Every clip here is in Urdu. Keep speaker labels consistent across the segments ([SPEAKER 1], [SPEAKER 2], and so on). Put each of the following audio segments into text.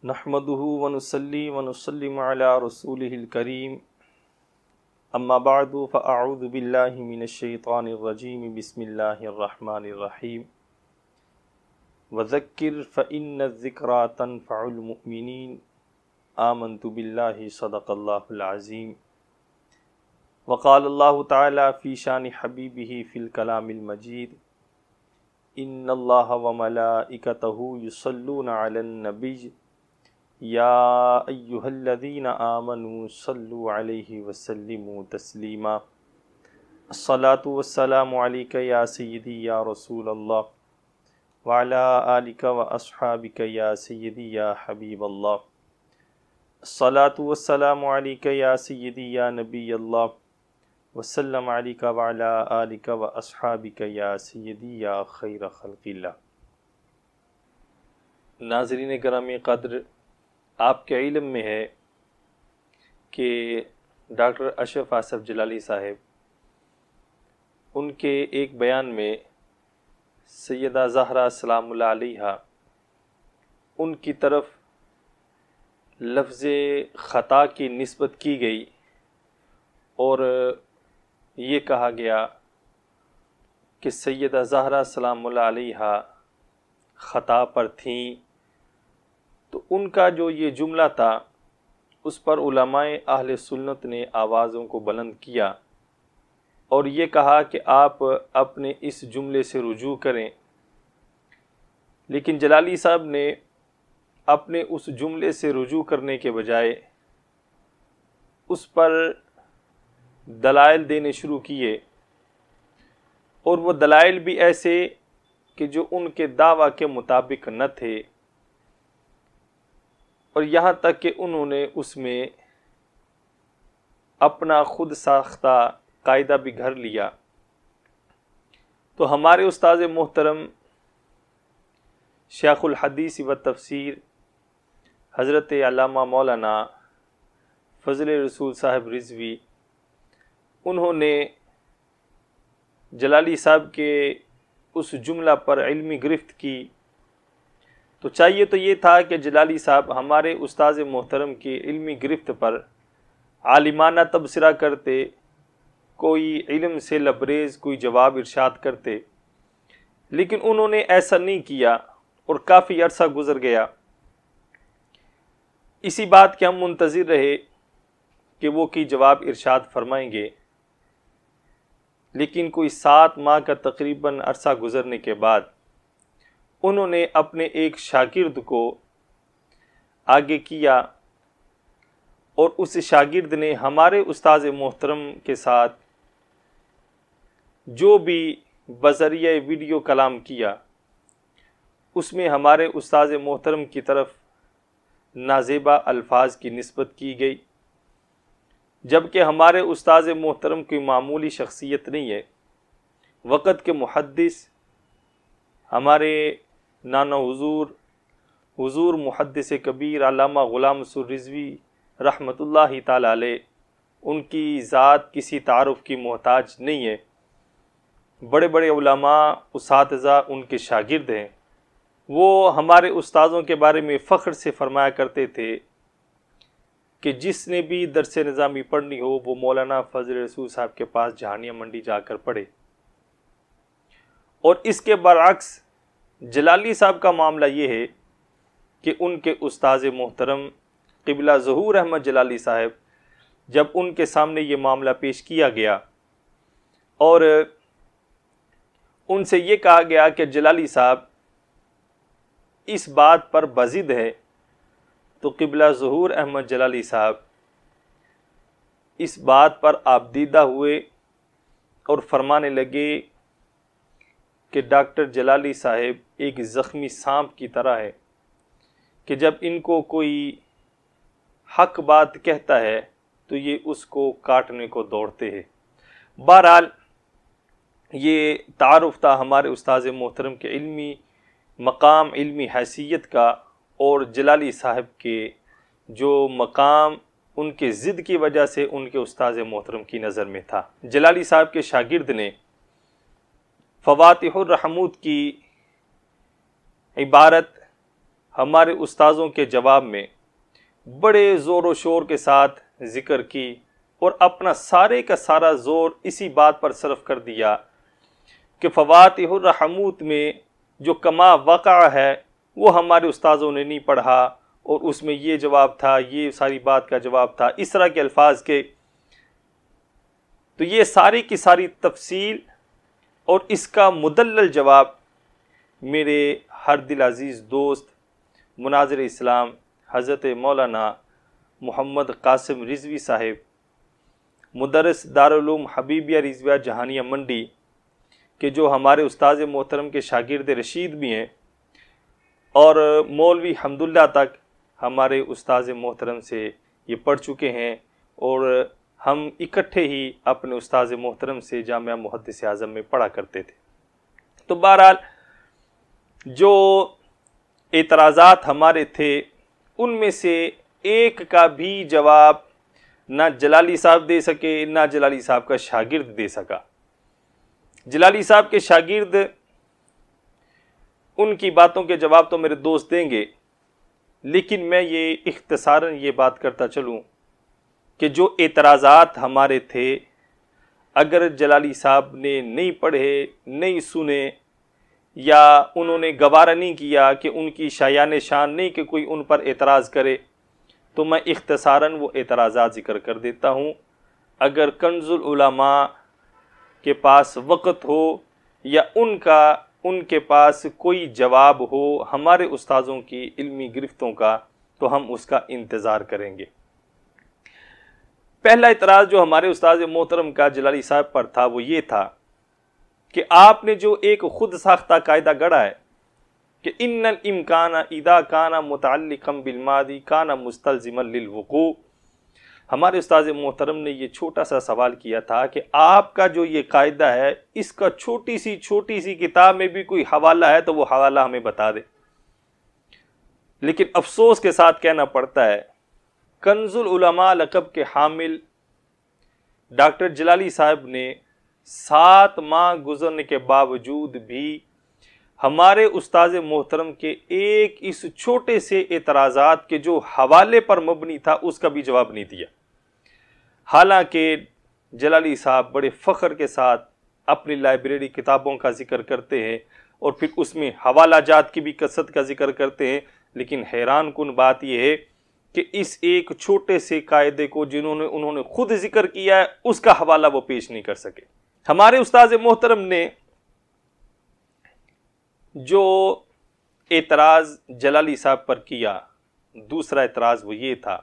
[SPEAKER 1] نحمده ونصلي ونسلم على رسوله الكريم اما بعد فاعوذ بالله من الشيطان الرجيم بسم الله الرحمن الرحيم وذكر فإن الذكرى تنفع المؤمنين آمنت بالله صدق الله العظيم وقال الله تعالى في شان حبيبه في الكلام المجيد ان الله وملائكته يصلون على النبي یا ایہا الذین آمنوا صلوا علیہ وسلموا تسلیما الصلاة والسلام علیک یا سیدی یا رسول اللہ وعلی آلک واصحابک یا سیدی یا حبیب اللہ الصلاة والسلام علیک یا سیدی یا نبی اللہ وسلم علیک وعلی آلک واصحابک یا سیدی یا خیر خلق اللہ۔ ناظرین گرامی قدر، آپ کے علم میں ہے کہ ڈاکٹر اشرف آصف جلالی صاحب ان کے ایک بیان میں سیدہ زہرا سلام اللہ علیہا ان کی طرف لفظ خطا کی نسبت کی گئی اور یہ کہا گیا کہ سیدہ زہرا سلام اللہ علیہا خطا پر تھیں، تو ان کا جو یہ جملہ تھا اس پر علماء اہل سنت نے آوازوں کو بلند کیا اور یہ کہا کہ آپ اپنے اس جملے سے رجوع کریں، لیکن جلالی صاحب نے اپنے اس جملے سے رجوع کرنے کے بجائے اس پر دلائل دینے شروع کیے، اور وہ دلائل بھی ایسے کہ جو ان کے دعویٰ کے مطابق نہ تھے، اور یہاں تک کہ انہوں نے اس میں اپنا خود ساختہ قاعدہ بھی گھڑ لیا۔ تو ہمارے استاد محترم شیخ الحدیث و تفسیر حضرت علامہ مولانا فضل رسول صاحب رضوی، انہوں نے جلالی صاحب کے اس جملہ پر علمی گرفت کی، تو چاہیے تو یہ تھا کہ جلالی صاحب ہمارے استاد محترم کی علمی گرفت پر عالمانہ تبصرہ کرتے، کوئی علم سے لبریز کوئی جواب ارشاد کرتے، لیکن انہوں نے ایسا نہیں کیا اور کافی عرصہ گزر گیا۔ اسی بات کے ہم منتظر رہے کہ وہ کی جواب ارشاد فرمائیں گے، لیکن کوئی 7 ماہ کا تقریباً عرصہ گزرنے کے بعد انہوں نے اپنے ایک شاگرد کو آگے کیا، اور اس شاگرد نے ہمارے استاد محترم کے ساتھ جو بھی بذریعہ ویڈیو کلام کیا، اس میں ہمارے استاد محترم کی طرف نازیبا الفاظ کی نسبت کی گئی، جبکہ ہمارے استاد محترم کی معمولی شخصیت نہیں ہے۔ وقت کے محدث ہمارے نانا حضور محدث کبیر علامہ غلام مسعود رضوی رحمۃ اللہ تعالی علیہ، ان کی ذات کسی تعارف کی محتاج نہیں ہے۔ بڑے بڑے علماء اساتذہ ان کے شاگرد ہیں۔ وہ ہمارے استاذوں کے بارے میں فخر سے فرمایا کرتے تھے کہ جس نے بھی درس نظامی پڑھنی ہو وہ مولانا فضل رسول صاحب کے پاس جہانیہ منڈی جا کر پڑھے، اور اس کے برعکس جلالی صاحب کا معاملہ یہ ہے کہ ان کے استاذ محترم قبلہ ظہور احمد جلالی صاحب، جب ان کے سامنے یہ معاملہ پیش کیا گیا اور ان سے یہ کہا گیا کہ جلالی صاحب اس بات پر بضد ہے، تو قبلہ ظہور احمد جلالی صاحب اس بات پر آبدیدہ ہوئے اور فرمانے لگے کہ ڈاکٹر جلالی صاحب ایک زخمی سانپ کی طرح ہے کہ جب ان کو کوئی حق بات کہتا ہے تو یہ اس کو کاٹنے کو دوڑتے ہیں۔ بہرحال یہ تعارف تھا ہمارے استاد محترم کے علمی مقام، علمی حیثیت کا، اور جلالی صاحب کے جو مقام ان کے ضد کی وجہ سے ان کے استاد محترم کی نظر میں تھا۔ جلالی صاحب کے شاگرد نے فواتح الرحمود کی عبارت ہمارے استاذوں کے جواب میں بڑے زور و شور کے ساتھ ذکر کی اور اپنا سارے کا سارا زور اسی بات پر صرف کر دیا کہ فواتح الرحموت میں جو کما وقع ہے وہ ہمارے استاذوں نے نہیں پڑھا، اور اس میں یہ جواب تھا، یہ ساری بات کا جواب تھا، اس طرح کے الفاظ کے۔ تو یہ ساری کی ساری تفصیل اور اس کا مدلل جواب میرے ہر دل عزیز دوست مناظر اسلام حضرت مولانا محمد قاسم رضوی صاحب مدرس دارالعلوم حبیبیہ رضویہ جہانیہ منڈی کہ جو ہمارے استاذ محترم کے شاگرد رشید بھی ہیں، اور مولوی حمداللہ تک ہمارے استاذ محترم سے یہ پڑھ چکے ہیں، اور ہم اکٹھے ہی اپنے استاذ محترم سے جامعہ محدث اعظم میں پڑھا کرتے تھے۔ تو بہرحال جو اعتراضات ہمارے تھے ان میں سے ایک کا بھی جواب نہ جلالی صاحب دے سکے، نہ جلالی صاحب کا شاگرد دے سکا۔ جلالی صاحب کے شاگرد ان کی باتوں کے جواب تو میرے دوست دیں گے، لیکن میں یہ اختصاراً یہ بات کرتا چلوں کہ جو اعتراضات ہمارے تھے اگر جلالی صاحب نے نہیں پڑھے، نہیں سنے، یا انہوں نے گوارا نہیں کیا کہ ان کی شایان شان نہیں کہ کوئی ان پر اعتراض کرے، تو میں اختصاراً وہ اعتراضات ذکر کر دیتا ہوں۔ اگر کنز العلماء کے پاس وقت ہو یا ان کے پاس کوئی جواب ہو ہمارے استاذوں کی علمی گرفتوں کا، تو ہم اس کا انتظار کریں گے۔ پہلا اعتراض جو ہمارے استاذ محترم کا جلالی صاحب پر تھا وہ یہ تھا کہ آپ نے جو ایک خود ساختہ قاعدہ گڑھا ہے کہ ان الامکان اذا کان متعلقا بالماضی کان مستلزما للوقوع، ہمارے استاذ محترم نے یہ چھوٹا سا سوال کیا تھا کہ آپ کا جو یہ قاعدہ ہے اس کا چھوٹی سی کتاب میں بھی کوئی حوالہ ہے تو وہ حوالہ ہمیں بتا دے۔ لیکن افسوس کے ساتھ کہنا پڑتا ہے کنز العلماء لقب کے حامل ڈاکٹر جلالی صاحب نے 7 ماہ گزرنے کے باوجود بھی ہمارے استاذ محترم کے ایک اس چھوٹے سے اعتراضات کے جو حوالے پر مبنی تھا اس کا بھی جواب نہیں دیا، حالانکہ جلالی صاحب بڑے فخر کے ساتھ اپنی لائبریری کتابوں کا ذکر کرتے ہیں اور پھر اس میں حوالہ جات کی بھی کثرت کا ذکر کرتے ہیں، لیکن حیران کن بات یہ ہے کہ اس ایک چھوٹے سے قاعدے کو انہوں نے خود ذکر کیا ہے اس کا حوالہ وہ پیش نہیں کر سکے۔ ہمارے استاذ محترم نے جو اعتراض جلالی صاحب پر کیا، دوسرا اعتراض وہ یہ تھا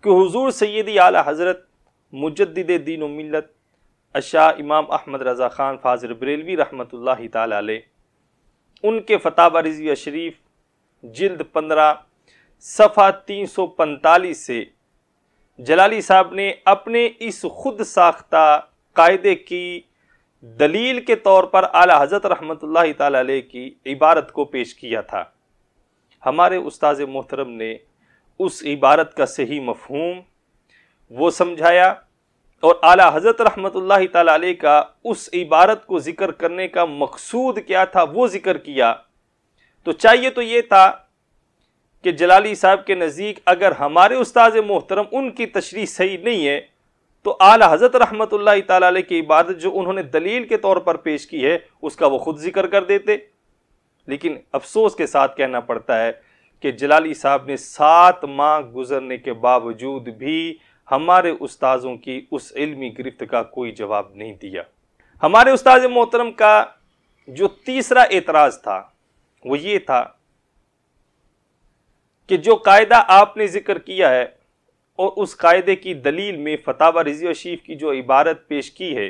[SPEAKER 1] کہ حضور سیدی اعلی حضرت مجدد دین و ملت الشاہ امام احمد رضا خان فاضل بریلوی رحمۃ اللہ تعالی علیہ، ان کے فتاوی رضویہ شریف جلد 15 صفحہ 345 سے جلالی صاحب نے اپنے اس خود ساختہ قاعدے کی دلیل کے طور پر اعلی حضرت رحمۃ اللہ تعالی علیہ کی عبارت کو پیش کیا تھا۔ ہمارے استاذ محترم نے اس عبارت کا صحیح مفہوم وہ سمجھایا، اور اعلی حضرت رحمۃ اللہ تعالی علیہ کا اس عبارت کو ذکر کرنے کا مقصود کیا تھا وہ ذکر کیا۔ تو چاہیے تو یہ تھا کہ جلالی صاحب کے نزدیک اگر ہمارے استاذ محترم ان کی تشریح صحیح نہیں ہے تو اعلی حضرت رحمۃ اللہ تعالی علیہ کی عبادت جو انہوں نے دلیل کے طور پر پیش کی ہے اس کا وہ خود ذکر کر دیتے، لیکن افسوس کے ساتھ کہنا پڑتا ہے کہ جلالی صاحب نے 7 ماہ گزرنے کے باوجود بھی ہمارے استاذوں کی اس علمی گرفت کا کوئی جواب نہیں دیا۔ ہمارے استاذ محترم کا جو تیسرا اعتراض تھا وہ یہ تھا کہ جو قاعدہ آپ نے ذکر کیا ہے اور اس قاعدے کی دلیل میں فتاوی رضویہ شریف کی جو عبارت پیش کی ہے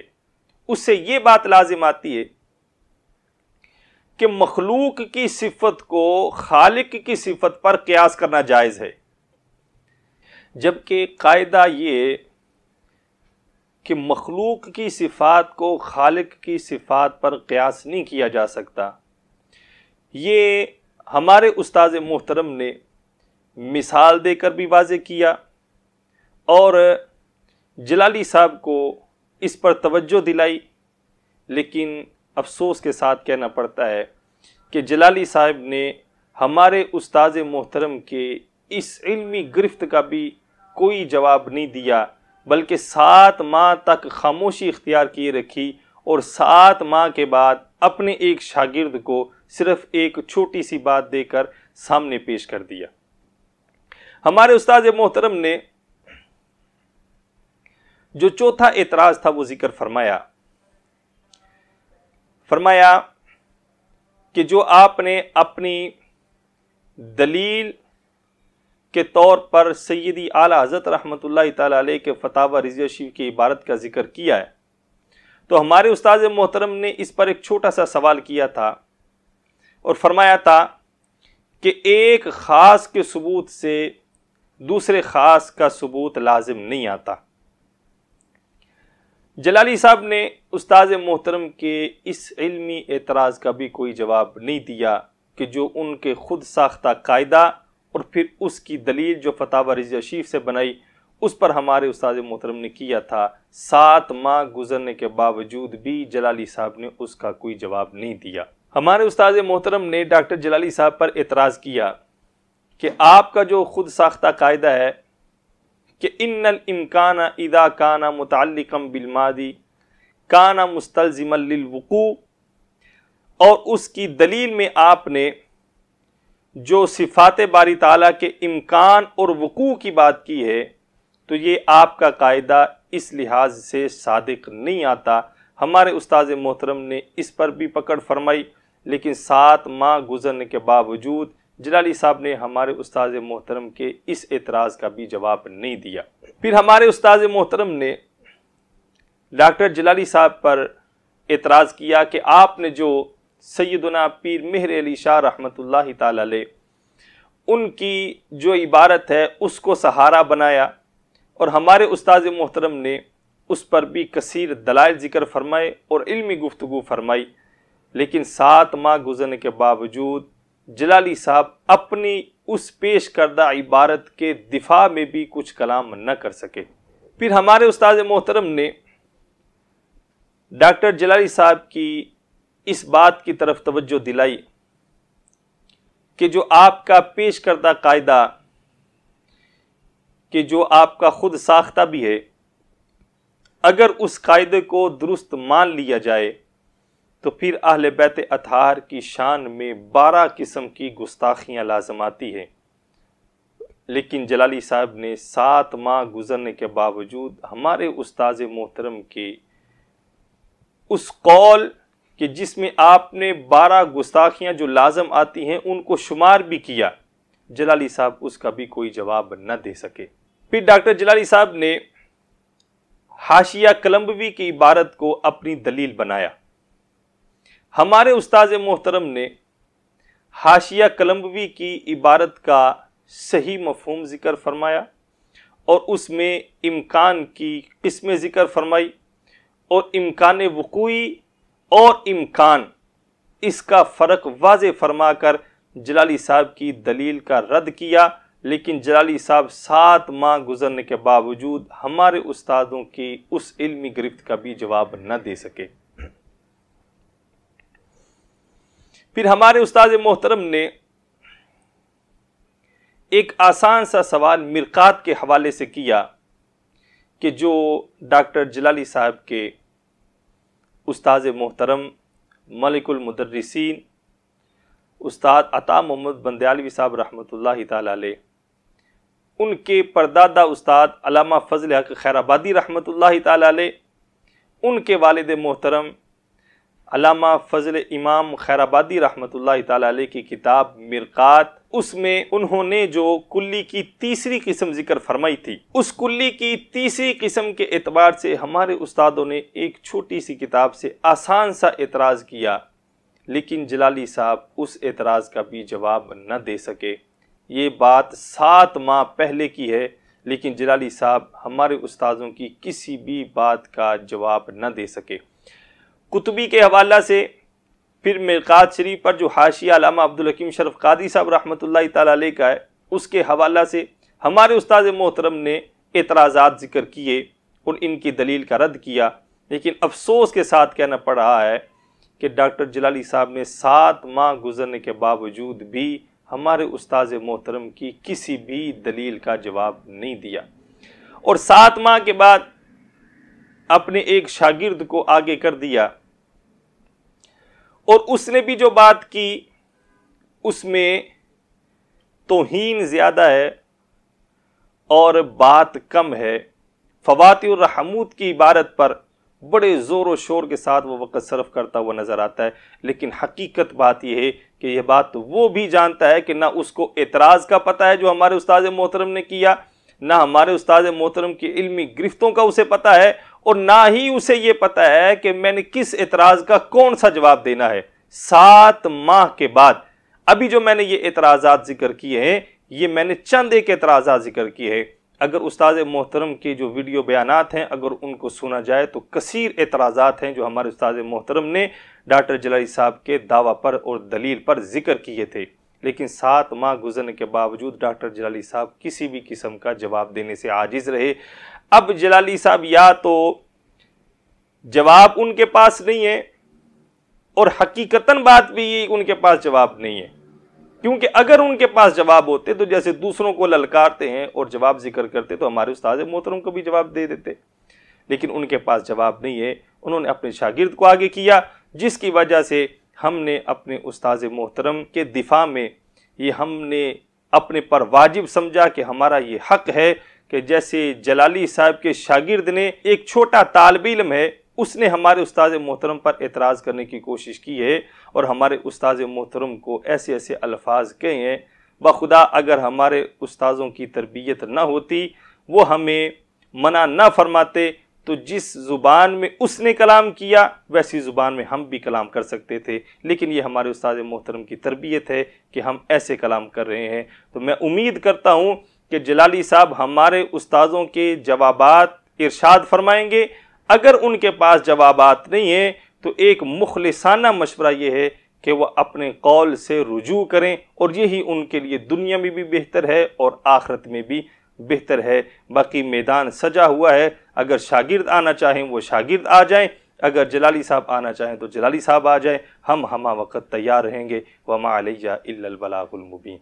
[SPEAKER 1] اس سے یہ بات لازم آتی ہے کہ مخلوق کی صفت کو خالق کی صفت پر قیاس کرنا جائز ہے، جبکہ قاعدہ یہ کہ مخلوق کی صفات کو خالق کی صفات پر قیاس نہیں کیا جا سکتا، یہ ہمارے استاذ محترم نے مثال دے کر بھی واضح کیا، اور جلالی صاحب کو اس پر توجہ دلائی، لیکن افسوس کے ساتھ کہنا پڑتا ہے کہ جلالی صاحب نے ہمارے استاذ محترم کے اس علمی گرفت کا بھی کوئی جواب نہیں دیا، بلکہ 7 ماہ تک خاموشی اختیار کیے رکھی، اور 7 ماہ کے بعد اپنے ایک شاگرد کو صرف ایک چھوٹی سی بات دے کر سامنے پیش کر دیا۔ ہمارے استاذ محترم نے جو چوتھا اعتراض تھا وہ ذکر فرمایا کہ جو آپ نے اپنی دلیل کے طور پر سیدی اعلی حضرت رحمۃ اللہ تعالی علیہ کے فتاوی رضیہ شریف کی عبارت کا ذکر کیا ہے، تو ہمارے استاذ محترم نے اس پر ایک چھوٹا سا سوال کیا تھا اور فرمایا تھا کہ ایک خاص کے ثبوت سے دوسرے خاص کا ثبوت لازم نہیں آتا۔ جلالی صاحب نے استاذ محترم کے اس علمی اعتراض کا بھی کوئی جواب نہیں دیا کہ جو ان کے خود ساختہ قاعدہ اور پھر اس کی دلیل جو فتاوی رضیہ شریف سے بنائی اس پر ہمارے استاذ محترم نے کیا تھا۔ 7 ماہ گزرنے کے باوجود بھی جلالی صاحب نے اس کا کوئی جواب نہیں دیا۔ ہمارے استاذ محترم نے ڈاکٹر جلالی صاحب پر اعتراض کیا کہ آپ کا جو خود ساختہ قاعدہ ہے کہ ان الامکان اذا کان متعلقا بالماضی کان مستلزما للوقوع، اور اس کی دلیل میں آپ نے جو صفات باری تعالیٰ کے امکان اور وقوع کی بات کی ہے تو یہ آپ کا قاعدہ اس لحاظ سے صادق نہیں آتا۔ ہمارے استاذ محترم نے اس پر بھی پکڑ فرمائی، لیکن 7 ماہ گزرنے کے باوجود جلالی صاحب نے ہمارے استاذ محترم کے اس اعتراض کا بھی جواب نہیں دیا۔ پھر ہمارے استاذ محترم نے ڈاکٹر جلالی صاحب پر اعتراض کیا کہ آپ نے جو سیدنا پیر مہر علی شاہ رحمۃ اللہ تعالی علیہ ان کی جو عبارت ہے اس کو سہارا بنایا، اور ہمارے استاذ محترم نے اس پر بھی کثیر دلائل ذکر فرمائے اور علمی گفتگو فرمائی، لیکن 7 ماہ گزرنے کے باوجود جلالی صاحب اپنی اس پیش کردہ عبارت کے دفاع میں بھی کچھ کلام نہ کر سکے۔ پھر ہمارے استاذ محترم نے ڈاکٹر جلالی صاحب کی اس بات کی طرف توجہ دلائی کہ جو آپ کا پیش کردہ قاعدہ کہ جو آپ کا خود ساختہ بھی ہے، اگر اس قاعدے کو درست مان لیا جائے تو پھر اہل بیت اطہار کی شان میں 12 قسم کی گستاخیاں لازم آتی ہیں، لیکن جلالی صاحب نے 7 ماہ گزرنے کے باوجود ہمارے استاذ محترم کے اس قول کہ جس میں آپ نے 12 گستاخیاں جو لازم آتی ہیں ان کو شمار بھی کیا، جلالی صاحب اس کا بھی کوئی جواب نہ دے سکے۔ پھر ڈاکٹر جلالی صاحب نے حاشیہ قلمبوی کی عبارت کو اپنی دلیل بنایا۔ ہمارے استاذ محترم نے حاشیہ قلمبوی کی عبارت کا صحیح مفہوم ذکر فرمایا اور اس میں امکان کی قسمیں ذکر فرمائی، اور امکان وقوعی اور امکان اس کا فرق واضح فرما کر جلالی صاحب کی دلیل کا رد کیا، لیکن جلالی صاحب 7 ماہ گزرنے کے باوجود ہمارے استادوں کی اس علمی گرفت کا بھی جواب نہ دے سکے۔ پھر ہمارے استاد محترم نے ایک آسان سا سوال مرقات کے حوالے سے کیا کہ جو ڈاکٹر جلالی صاحب کے استاد محترم ملک المدرسین استاد عطا محمد بندیالوی صاحب رحمۃ اللہ تعالی علیہ، ان کے پردادا استاد علامہ فضل حق خیر آبادی رحمۃ اللہ تعالی علیہ، ان کے والد محترم علامہ فضل امام خیر آبادی رحمۃ اللہ تعالی علیہ کی کتاب مرقات، اس میں انہوں نے جو کلی کی تیسری قسم ذکر فرمائی تھی، اس کلی کی تیسری قسم کے اعتبار سے ہمارے استادوں نے ایک چھوٹی سی کتاب سے آسان سا اعتراض کیا، لیکن جلالی صاحب اس اعتراض کا بھی جواب نہ دے سکے۔ یہ بات 7 ماہ پہلے کی ہے، لیکن جلالی صاحب ہمارے استاذوں کی کسی بھی بات کا جواب نہ دے سکے۔ قطبی کے حوالہ سے پھر مرقات شریف پر جو حاشیہ علامہ عبدالحکیم شرف قادری صاحب رحمۃ اللہ تعالی علیہ کا ہے، اس کے حوالہ سے ہمارے استاد محترم نے اعتراضات ذکر کیے اور ان کی دلیل کا رد کیا، لیکن افسوس کے ساتھ کہنا پڑ رہا ہے کہ ڈاکٹر جلالی صاحب نے 7 ماہ گزرنے کے باوجود بھی ہمارے استاذ محترم کی کسی بھی دلیل کا جواب نہیں دیا، اور 7 ماہ کے بعد اپنے ایک شاگرد کو آگے کر دیا، اور اس نے بھی جو بات کی اس میں توہین زیادہ ہے اور بات کم ہے۔ فواتح الرحمود کی عبارت پر بڑے زور و شور کے ساتھ وہ وقت صرف کرتا ہوا نظر آتا ہے، لیکن حقیقت بات یہ ہے کہ یہ بات وہ بھی جانتا ہے کہ نہ اس کو اعتراض کا پتہ ہے جو ہمارے استاذ محترم نے کیا، نہ ہمارے استاذ محترم کی علمی گرفتوں کا اسے پتہ ہے، اور نہ ہی اسے یہ پتہ ہے کہ میں نے کس اعتراض کا کون سا جواب دینا ہے۔ 7 ماہ کے بعد ابھی جو میں نے یہ اعتراضات ذکر کیے ہیں، یہ میں نے چند ایک اعتراضات ذکر کیے ہیں۔ اگر استاذ محترم کے جو ویڈیو بیانات ہیں اگر ان کو سنا جائے تو کثیر اعتراضات ہیں جو ہمارے استاذ محترم نے ڈاکٹر جلالی صاحب کے دعویٰ پر اور دلیل پر ذکر کیے تھے، لیکن 7 ماہ گزرنے کے باوجود ڈاکٹر جلالی صاحب کسی بھی قسم کا جواب دینے سے عاجز رہے۔ اب جلالی صاحب یا تو جواب ان کے پاس نہیں ہے، اور حقیقتاً بات بھی ان کے پاس جواب نہیں ہے، کیونکہ اگر ان کے پاس جواب ہوتے تو جیسے دوسروں کو للکارتے ہیں اور جواب ذکر کرتے تو ہمارے استاذ محترم کو بھی جواب دے دیتے، لیکن ان کے پاس جواب نہیں ہے۔ انہوں نے اپنے شاگرد کو آگے کیا، جس کی وجہ سے ہم نے اپنے استاذ محترم کے دفاع میں یہ ہم نے اپنے پر واجب سمجھا کہ ہمارا یہ حق ہے کہ جیسے جلالی صاحب کے شاگرد نے، ایک چھوٹا طالب علم ہے، اس نے ہمارے استاذ محترم پر اعتراض کرنے کی کوشش کی ہے اور ہمارے استاذ محترم کو ایسے ایسے الفاظ کہے ہیں، بخدا اگر ہمارے استاذوں کی تربیت نہ ہوتی، وہ ہمیں منع نہ فرماتے، تو جس زبان میں اس نے کلام کیا ویسی زبان میں ہم بھی کلام کر سکتے تھے، لیکن یہ ہمارے استاذ محترم کی تربیت ہے کہ ہم ایسے کلام کر رہے ہیں۔ تو میں امید کرتا ہوں کہ جلالی صاحب ہمارے استاذوں کے جوابات ارشاد فرمائیں گے۔ اگر ان کے پاس جوابات نہیں ہیں تو ایک مخلصانہ مشورہ یہ ہے کہ وہ اپنے قول سے رجوع کریں، اور یہی ان کے لیے دنیا میں بھی بہتر ہے اور آخرت میں بھی بہتر ہے۔ باقی میدان سجا ہوا ہے، اگر شاگرد آنا چاہیں وہ شاگرد آ جائیں، اگر جلالی صاحب آنا چاہیں تو جلالی صاحب آ جائیں، ہم ہمہ وقت تیار رہیں گے۔ وما علیہ الا البلاغ المبین۔